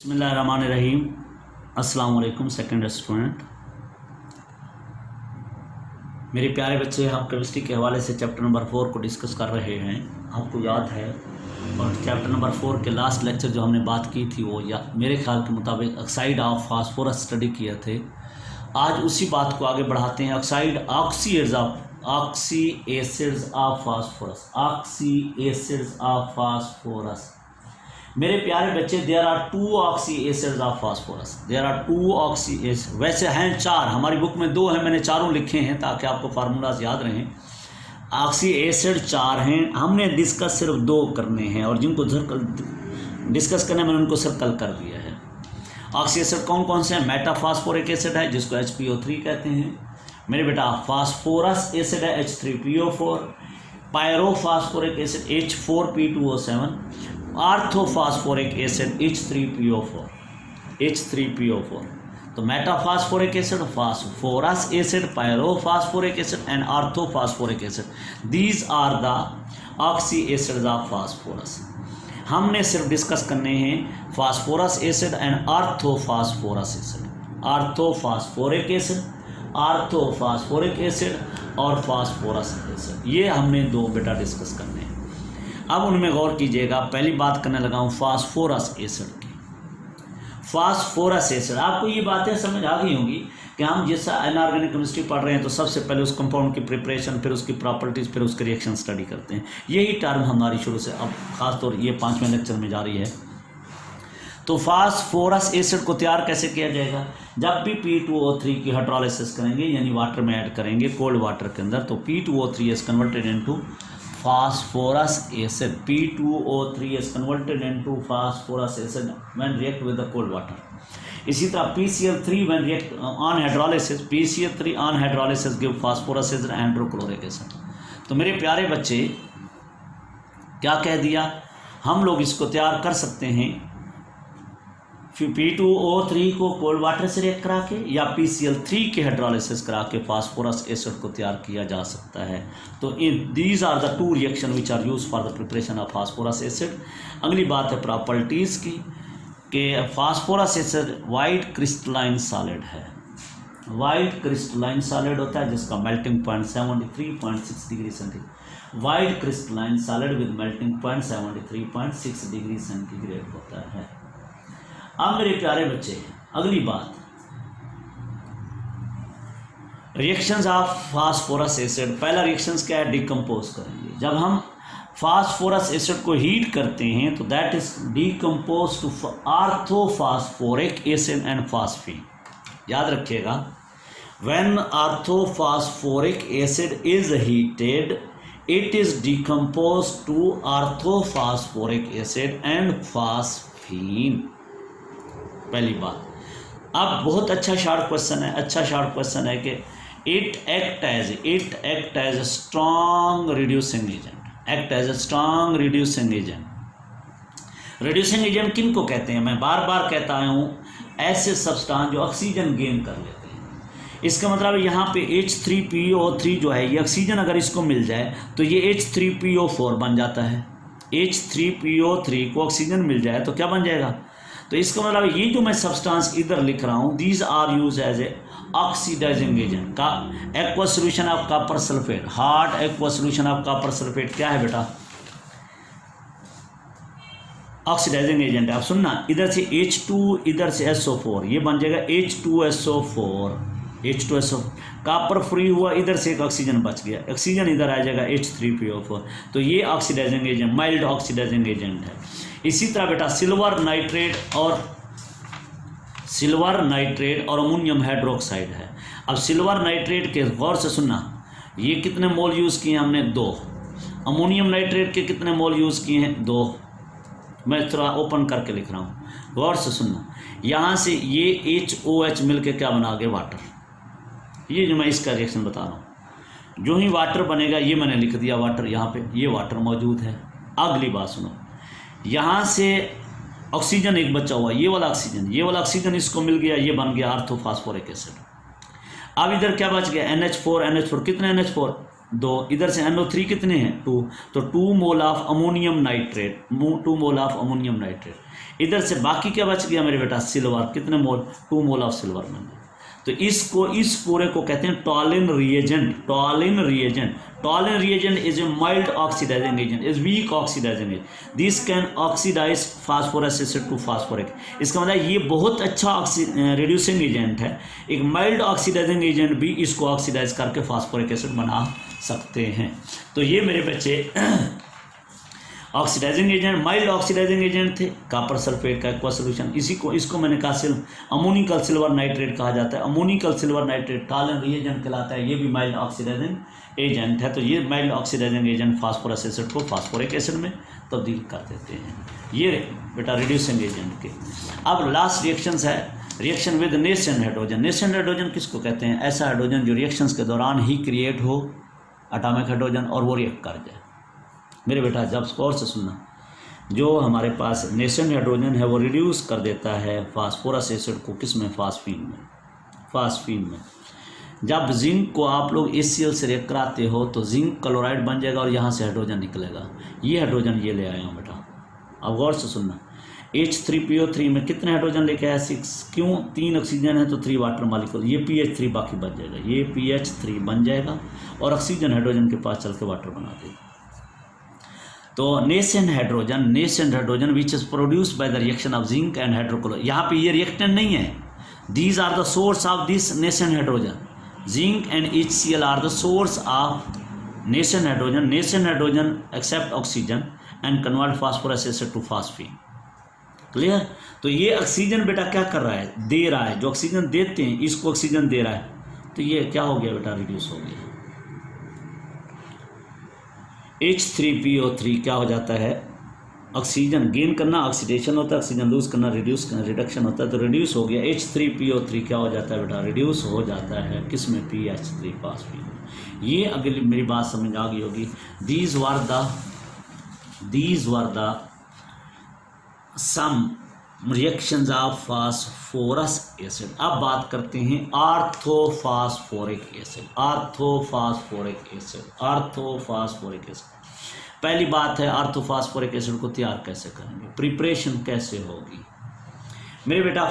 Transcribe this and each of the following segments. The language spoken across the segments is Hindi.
बिस्मिल्लाहिर्रहमानिर्रहीम। अस्सलाम वालेकुम सेकंड स्टूडेंट। मेरे प्यारे बच्चे, हम केमिस्ट्री के हवाले से चैप्टर नंबर 4 को डिस्कस कर रहे हैं। आपको याद है, और चैप्टर नंबर 4 के लास्ट लेक्चर जो हमने बात की थी वो मेरे ख्याल के मुताबिक ऑक्साइड ऑफ फास्फोरस स्टडी किए थे। आज उसी बात को आगे बढ़ाते हैं। Oxy acids of phosphorus, oxy acids of phosphorus. मेरे प्यारे बच्चे, there are 2 oxy acids of phosphorus. There are 2 oxy acid, वैसे हैं 4, हमारी बुक में 2 हैं, मैंने चारों लिखे हैं ताकि आपको फार्मूलाज याद रहें। ऑक्सी एसिड 4 हैं, हमने डिस्कस सिर्फ 2 करने हैं, और जिनको डिस्कस करने मैंने उनको सर्कल कर दिया है। ऑक्सी एसिड कौन कौन से हैं? मेटाफास्फोरिक एसिड है जिसको HPO3 कहते हैं मेरे बेटा। फास्फोरस एसिड है H3PO4। Pyrophosphoric acid H4P2O7। Orthophosphoric acid H3PO4। तो metaphosphoric acid, phosphorous acid, pyrophosphoric acid and orthophosphoric acid, these are the oxy acids of phosphorus. हमने सिर्फ डिस्कस करने हैं phosphorous acid and orthophosphorous acid. Orthophosphoric acid, orthophosphoric acid और फास्फोरस एसिड, ये हमने 2 बेटा डिस्कस करने हैं। अब उनमें गौर कीजिएगा। पहली बात करने लगा हूँ फास्फोरस एसिड की। फास्फोरस एसिड, आपको ये बातें समझ आ गई होंगी कि हम जैसा इनऑर्गेनिक केमिस्ट्री पढ़ रहे हैं तो सबसे पहले उस कंपाउंड की प्रिपरेशन, फिर उसकी प्रॉपर्टीज़, फिर उसके रिएक्शन स्टडी करते हैं। यही टर्म हमारी शुरू से अब खासतौर ये 5वें लेक्चर में जारी है। तो फास्फोरस एसिड को तैयार कैसे किया जाएगा? जब भी P2O3 की हाइड्रोलिसिस करेंगे, यानी वाटर में ऐड करेंगे कोल्ड वाटर के अंदर, तो P2O3 is converted into phosphorus acid. P2O3 is converted into phosphorus acid when react with the cold water. इसी तरह PCl3 when react on hydrolysis, PCl3 on hydrolysis give phosphorus acid and hydrochloric acid. तो मेरे प्यारे बच्चे, क्या कह दिया? हम लोग इसको तैयार कर सकते हैं P2O3 को कोल्ड वाटर से रिएक्ट करा के, या PCl3 के हाइड्रोलिसिस करा के फास्फोरस एसिड को तैयार किया जा सकता है। तो these are the 2 reaction which are use for the preparation of phosphorus acid. अगली बात है प्रॉपर्टीज़ की, कि phosphorus acid white crystalline solid है। वाइट क्रिस्टलाइन सॉलिड होता है जिसका melting point 73.6 degree centigrade. White crystalline solid with melting point 73.6 degree centigrade होता है। अब मेरे प्यारे बच्चे, अगली बात, रिएक्शंस ऑफ फास्फोरस एसिड। पहला रिएक्शंस क्या है? डिकम्पोज करेंगे। जब हम फास्फोरस एसिड को हीट करते हैं तो that is decompose to orthophosphoric acid and phosphine. याद रखिएगा, when orthophosphoric acid is heated it is decompose to orthophosphoric acid and phosphine. पहली बात। अब बहुत अच्छा शार्ट क्वेश्चन है, अच्छा शार्ट क्वेश्चन है कि it act as strong reducing agent. Act as strong reducing agent. Reducing agent किन को कहते हैं? मैं बार बार कहता हूँ, ऐसे सब्सटेंस जो ऑक्सीजन गेन कर लेते हैं। इसका मतलब यहाँ पे H3PO3 जो है, ये ऑक्सीजन अगर इसको मिल जाए तो ये H3PO4 बन जाता है। H3PO3 को ऑक्सीजन मिल जाए तो क्या बन जाएगा? तो इसका मतलब ये जो मैं सब्सटेंस इधर लिख रहा हूँ, these are use as a oxidising agent. का aqua solution of copper sulphate, hard aqua solution of copper sulphate क्या है बेटा? ऑक्सीडाइजिंग एजेंट है। अब सुनना, इधर से H2, इधर से SO4, ये बन जाएगा H2SO4। H2SO कॉपर फ्री हुआ, इधर से एक ऑक्सीजन बच गया, ऑक्सीजन इधर आ जाएगा H3PO4। तो ये oxidising agent, mild oxidising agent है। इसी तरह बेटा सिल्वर नाइट्रेट और अमोनियम हाइड्रोक्साइड है। अब सिल्वर नाइट्रेट के गौर से सुनना, ये कितने मोल यूज़ किए हमने? 2। अमोनियम नाइट्रेट के कितने मोल यूज़ किए हैं? 2। मैं थोड़ा ओपन करके लिख रहा हूँ, गौर से सुनना। यहाँ से ये HOH मिलके क्या बना गया? वाटर। ये जो मैं इसका रिएक्शन बता रहा हूँ, जो ही वाटर बनेगा, ये मैंने लिख दिया वाटर, यहाँ पे ये वाटर मौजूद है। अगली बात सुनो, यहाँ से ऑक्सीजन एक बचा हुआ, ये वाला ऑक्सीजन इसको मिल गया, ये बन गया आर्थोफास्फोरिक एसिड। अब इधर क्या बच गया? NH4 कितने NH4? 2, इधर से NO3 कितने हैं 2, तो 2 mole of ammonium nitrate, 2 mole of ammonium nitrate. इधर से बाकी क्या बच गया मेरे बेटा सिल्वर, कितने मोल 2 मोल ऑफ सिल्वर में। तो इस पूरे को कहते हैं Tollen reagent. Tollen reagent is a mild oxidising agent, is weak oxidising agent. This can oxidise phosphorus acid to phosphoric. इसका मतलब ये बहुत अच्छा रिड्यूसिंग एजेंट है। एक माइल्ड ऑक्सीडाइजिंग एजेंट भी इसको ऑक्सीडाइज करके फास्फोरिक एसिड बना सकते हैं। तो ये मेरे बच्चे oxidising agent, mild oxidising agent थे। कॉपर सल्फेट का एक्वा सोल्यूशन, इसको मैंने कहा अमोनिकल सिल्वर नाइट्रेट कहा जाता है। Ammoniacal silver nitrate Tollen reagent कहलाता है, ये भी माइल्ड ऑक्सीडाइजिंग एजेंट है। तो ये mild oxidising agent phosphorus acid को फास्फोरिक एसिड में तब्दील कर देते हैं। ये बेटा रिड्यूसिंग एजेंट के। अब लास्ट रिएक्शंस है, reaction with nascent hydrogen. Nascent hydrogen किसको कहते हैं? ऐसा हाइड्रोजन जो रिएक्शंस के दौरान ही क्रिएट हो, एटॉमिक हाइड्रोजन, और वो रिएक्ट कर जाए। मेरे बेटा जब गौर से सुनना, जो हमारे पास नेसेंट हाइड्रोजन है वो रिड्यूस कर देता है फास्फोरस एसिड को, किस में? फास्फीन में। जब जिंक को आप लोग HCl से रिएक्ट कराते हो तो जिंक क्लोराइड बन जाएगा और यहाँ से हाइड्रोजन निकलेगा। ये हाइड्रोजन ये ले आया हूँ बेटा, अब गौर से सुनना। H3PO3 में कितने हाइड्रोजन लेके आया? 6। क्यों? 3 ऑक्सीजन है तो 3 वाटर मॉलिक्यूल, ये PH3 बाकी बन जाएगा, ये PH3 बन जाएगा और ऑक्सीजन हाइड्रोजन के पास चल के वाटर बना देगा। तो nascent hydrogen which is produced by the reaction of zinc and hydrochloride. यहाँ पे ये रिएक्टेंट नहीं है, these are the source of this nascent hydrogen. Zinc and HCl are the source of nascent hydrogen accept oxygen and convert phosphorus acid to phosphine. Clear? तो ये ऑक्सीजन बेटा क्या कर रहा है? दे रहा है। जो ऑक्सीजन देते हैं इसको ऑक्सीजन दे रहा है, तो ये क्या हो गया बेटा? रिड्यूस हो गया। H3PO3 क्या हो जाता है? ऑक्सीजन गेन करना ऑक्सीडेशन होता है, ऑक्सीजन लूज करना रिडक्शन होता है। तो रिड्यूस हो गया। H3PO3 क्या हो जाता है बेटा? रिड्यूस हो जाता है किस में? PH3 phosphine. ये अगली मेरी बात समझ आ गई होगी। These were the some reactions of phosphorus acid. अब बात करते हैं आर्थोफास्फोरिक एसिड। पहली बात है आर्थोफास्फोरिक एसिड को तैयार कैसे करेंगे, प्रिपरेशन कैसे होगी। मेरे बेटा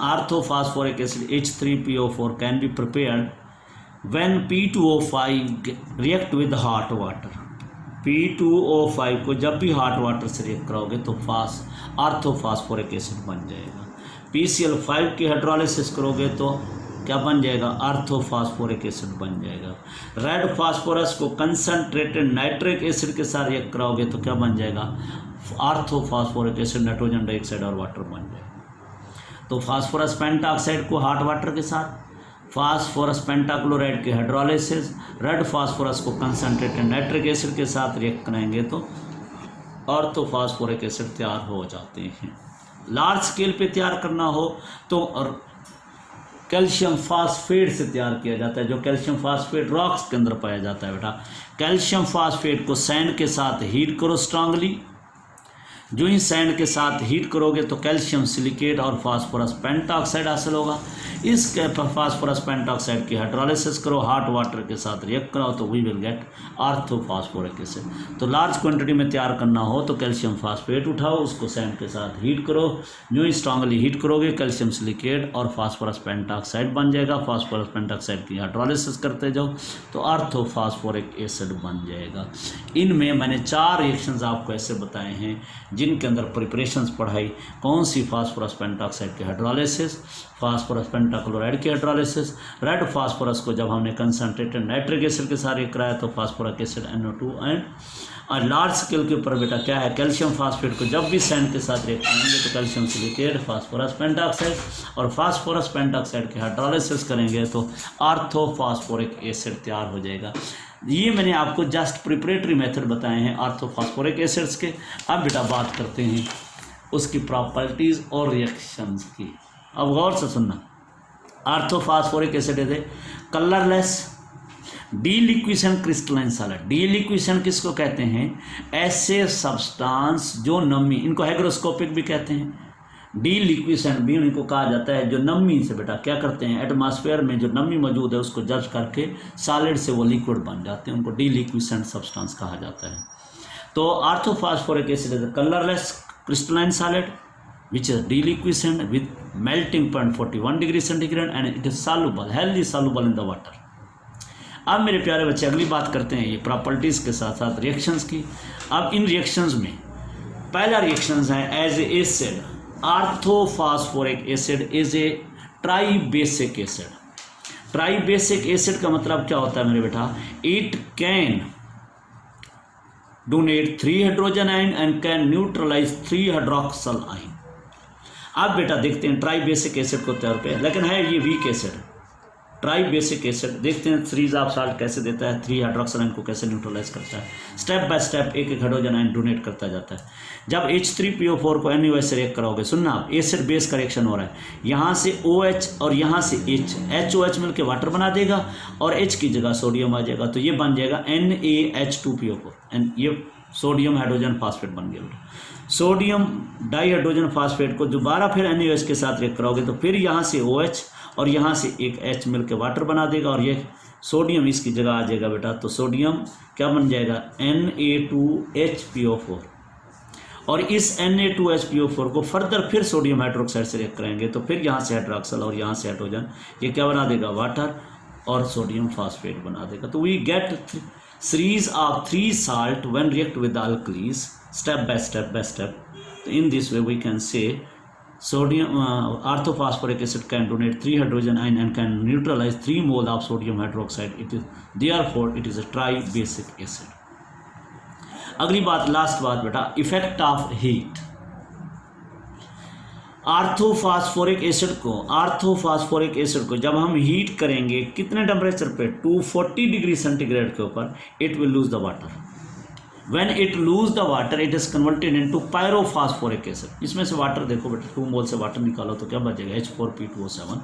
orthophosphoric acid H3PO4 can be prepared when P2O5 react with hot water. P2O5 को जब भी हॉट वाटर से रिएक्ट कराओगे तो आर्थोफास्फोरिक एसिड बन जाएगा। PCl5 की हाइड्रोलिसिस करोगे तो क्या बन जाएगा? आर्थोफास्फोरिक एसिड बन जाएगा। रेड फास्फोरस को कंसंट्रेटेड नाइट्रिक एसिड के साथ रिएक्ट कराओगे तो क्या बन जाएगा? आर्थोफास्फोरिक एसिड, नाइट्रोजन डाइऑक्साइड और वाटर बन जाएगा। तो फास्फोरस पेंटाऑक्साइड को हॉट वाटर के साथ, फास्फोरस पेंटाक्लोराइड की हाइड्रोलिसिस, रेड फास्फोरस को कंसंट्रेटेड नाइट्रिक एसिड के साथ रिएक्ट कराएंगे तो आर्थोफास्फोरिक एसिड तैयार हो जाते हैं। लार्ज स्केल पे तैयार करना हो तो कैल्शियम फास्फेट से तैयार किया जाता है, जो कैल्शियम फास्फेट रॉक्स के अंदर पाया जाता है बेटा। कैल्शियम फास्फेट को सैंड के साथ हीट करो स्ट्रांगली। जो ही सैंड के साथ हीट करोगे तो कैल्शियम सिलिकेट और फास्फोरस पेंटाऑक्साइड हासिल होगा। इस फास्फोरस पेंटाऑक्साइड की हाइड्रोलिसिस करो, हॉट वाटर के साथ रिएक्ट कराओ तो वी विल गेट आर्थोफास्फोरिक एसिड। तो लार्ज क्वांटिटी में तैयार करना हो तो कैल्शियम फास्फेट उठाओ, उसको सैंड के साथ हीट करो। जो ही स्ट्रांगली हीट करोगे कैल्शियम सिलिकेट और फास्फोरस पेंटाऑक्साइड बन जाएगा। फास्फोरस पेंटाऑक्साइड की हाइड्रोलिसिस करते जाओ तो आर्थोफास्फोरिक एसिड बन जाएगा। इनमें मैंने 4 रिएक्शंस आपको ऐसे बताए हैं जिनके अंदर प्रिपरेशंस पढ़ाई। कौन सी? फास्फोरस पेंटाऑक्साइड की हाइड्रोलिसिस, फास्फोरस पेंटाक्लोराइड की हाइड्रोलिसिस। रेड फास्फोरस को जब हमने कंसंट्रेटेड नाइट्रिक एसिड के साथ रिएक्ट कराया तो फास्फोरिक एसिड NO2 एंड और लार्ज स्केल के ऊपर बेटा क्या है? कैल्शियम फास्फेट को जब भी सैंड के साथ रिएक्ट करेंगे तो कैल्शियम सिलिकेट, फास्फोरस पेंटाऑक्साइड और फास्फोरस पेंटाऑक्साइड की हाइड्रोलिसिस करेंगे तो आर्थोफास्फोरिक एसिड तैयार हो जाएगा। ये मैंने आपको जस्ट प्रिपरेटरी मेथड बताए हैं आर्थोफास्फोरिक एसिड्स के। अब बेटा बात करते हैं उसकी प्रॉपर्टीज़ और रिएक्शंस की। अब गौर से सुनना। आर्थोफास्फोरिक एसिड है कलरलेस डीलिक्विशन क्रिस्टलाइन सॉलिड। डीलिक्विशन किसको कहते हैं? ऐसे सब्सटेंस जो नमी, इनको हाइग्रोस्कोपिक भी कहते हैं, डीलिक्विसेंट भी उनको कहा जाता है जो नमी से बेटा क्या करते हैं, एटमॉस्फेयर में जो नमी मौजूद है उसको जज करके सॉलिड से वो लिक्विड बन जाते हैं, उनको डीलिक्विसेंट सब्सटेंस कहा जाता है। तो orthophosphoric acid is a colourless crystalline solid which is deliquescent with melting point 41 degree centigrade and it is soluble, healthy soluble in the water। अब मेरे प्यारे बच्चे अगली बात करते हैं ये प्रॉपर्टीज़ के साथ साथ रिएक्शंस की। अब इन रिएक्शंस में पहला रिएक्शंस है as a acid, orthophosphoric acid is a tribasic acid. Tribasic acid का मतलब क्या होता है मेरे बेटा, it can donate 3 hydrogen ion and can neutralise 3 hydroxyl ion. अब बेटा देखते हैं ट्राइबेसिक एसिड को तौर पे, लेकिन है ये वीक एसिड। ट्राइबेसिक एसिड देखते हैं 3 ऑफ साल्ट कैसे देता है, 3 हाइड्रोक्सल आयन को कैसे न्यूट्रलाइज करता है, स्टेप बाय स्टेप एक एक हाइड्रोजन आयन डोनेट करता जाता है। जब H3PO4 को NaOH से रिएक्ट कराओगे, सुनना आप, एसिड बेस का रिएक्शन हो रहा है, यहाँ से OH और यहाँ से HOH मिलकर वाटर बना देगा और H की जगह सोडियम आ जाएगा, तो ये बन जाएगा NaH2PO4 ये सोडियम हाइड्रोजन फास्फेट बन गया। सोडियम डाइहाइड्रोजन फास्फेट को दोबारा फिर NaOH के साथ रिएक्ट कराओगे तो फिर यहाँ से OH और यहाँ से एक H मिलकर वाटर बना देगा और ये सोडियम इसकी जगह आ जाएगा बेटा, तो सोडियम क्या बन जाएगा, Na2HPO4 और इस Na2HPO4 को फर्दर फिर सोडियम हाइड्रोक्साइड से रिएक्ट करेंगे तो फिर यहाँ से हाइड्रोक्सल और यहाँ से हाइड्रोजन, ये क्या बना देगा, वाटर और सोडियम फास्फेट बना देगा। तो we get series of 3 salt when react with the alkalis step by step. In this way we can say sodium orthophosphoric acid can donate 3 hydrogen ion and can neutralize 3 mole of sodium hydroxide. It is therefore it is a tribasic acid। अगली बात, लास्ट बात बेटा, effect of heat. Orthophosphoric acid को जब हम हीट करेंगे कितने टेम्परेचर पे, 240 डिग्री सेंटीग्रेड के ऊपर, it will lose the water. When it lose the water it is converted into pyrophosphoric acid. इसमें से वाटर देखो बेटा, 2 मोल से वाटर निकालो तो क्या बचेगा, H4P2O7।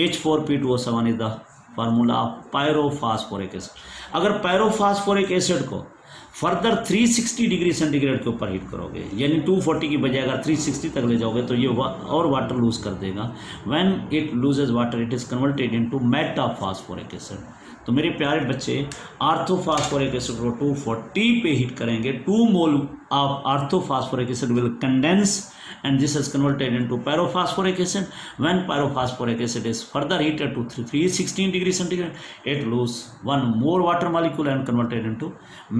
H4P2O7 is the formula of pyrophosphoric acid. अगर पायरोफॉस्फोरिक एसिड को फर्दर 360 डिग्री सेंटीग्रेड के ऊपर हीट करोगे, यानी 240 की बजाय अगर 360 तक ले जाओगे तो ये और वाटर लूज कर देगा। When it loses water it is converted into metaphosphoric acid. तो मेरे प्यारे बच्चे, ऑर्थोफॉस्फोरिक एसिड को 240 पे हीट करेंगे, 2 mole of orthophosphoric acid will condense and this is converted into pyrophosphoric acid. When pyrophosphoric acid is further heated to 316 degree centigrade, it lose 1 more water molecule and converted into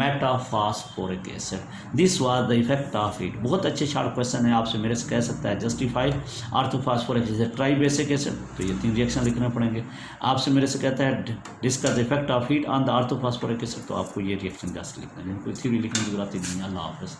metaphosphoric acid. This was the effect of it। बहुत अच्छे शार्ट क्वेश्चन है, आपसे मेरे से कह सकता है justify orthophosphoric acid tribasic acid, तो ये 3 रिएक्शन लिखने पड़ेंगे। आपसे मेरे से कहता है discuss effect of heat on the orthophosphoric acid, तो आपको ये रिएक्शन जस्ट लिखना है, कोई थ्योरी लिखने की जरूरत ही नहीं है। अल्लाह हाफिज़।